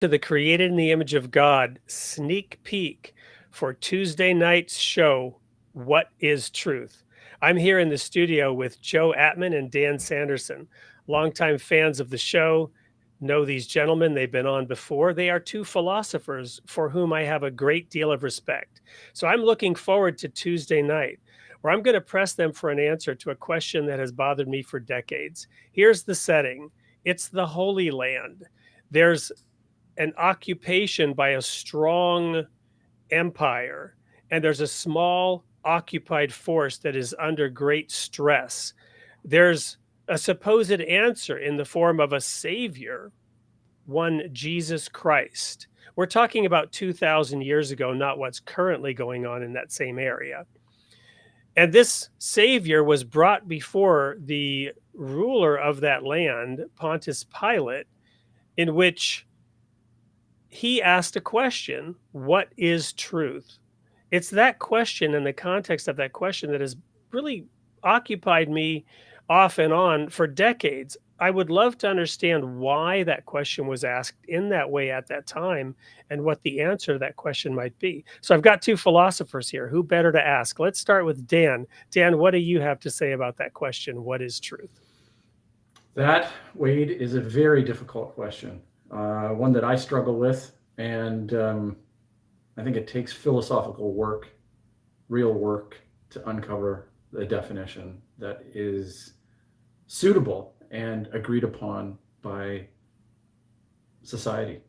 to the Created in the Image of God sneak peek for Tuesday night's show, What is Truth? I'm here in the studio with Joe Atman and Dan Sanderson. Longtime fans of the show know these gentlemen. They've been on before. They are two philosophers for whom I have a great deal of respect. So I'm looking forward to Tuesday night, where I'm going to press them for an answer to a question that has bothered me for decades. Here's the setting: it's the Holy Land. There's an occupation by a strong empire, and there's a small occupied force that is under great stress. There's a supposed answer in the form of a savior, one Jesus Christ. We're talking about 2,000 years ago, not what's currently going on in that same area. And this savior was brought before the ruler of that land, Pontius Pilate, in which he asked a question: what is truth? It's that question and the context of that question that has really occupied me off and on for decades. I would love to understand why that question was asked in that way at that time and what the answer to that question might be. So I've got two philosophers here. Who better to ask? Let's start with Dan. Dan, what do you have to say about that question? What is truth? That, Wade, is a very difficult question, one that I struggle with. And I think it takes philosophical work, real work, to uncover the definition that is suitable and agreed upon by society.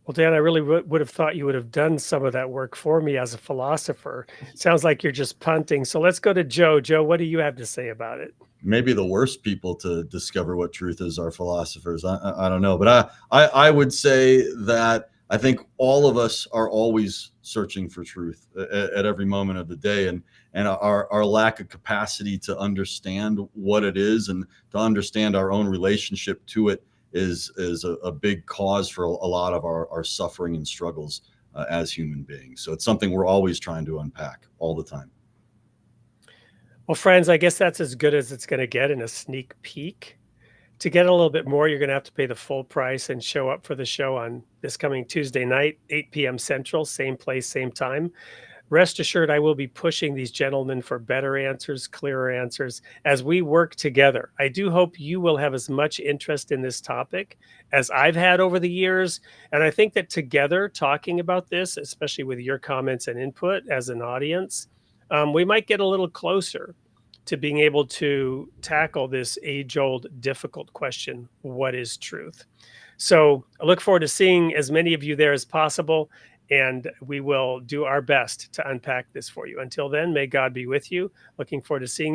Well, Dan, I really would have thought you would have done some of that work for me as a philosopher. Sounds like you're just punting. So let's go to Joe. Joe, what do you have to say about it? Maybe the worst people to discover what truth is are philosophers. I don't know, but I would say that I think all of us are always searching for truth at every moment of the day, and our lack of capacity to understand what it is and to understand our own relationship to it is a big cause for a lot of our suffering and struggles as human beings. So it's something we're always trying to unpack all the time. Well, friends, I guess that's as good as it's going to get in a sneak peek. To get a little bit more, you're going to have to pay the full price and show up for the show on this coming Tuesday night, 8 p.m. Central, same place, same time. Rest assured, I will be pushing these gentlemen for better answers, clearer answers as we work together. I do hope you will have as much interest in this topic as I've had over the years. And I think that together, talking about this, especially with your comments and input as an audience, we might get a little closer to being able to tackle this age-old difficult question: what is truth? So I look forward to seeing as many of you there as possible, and we will do our best to unpack this for you. Until then, may God be with you. Looking forward to seeing you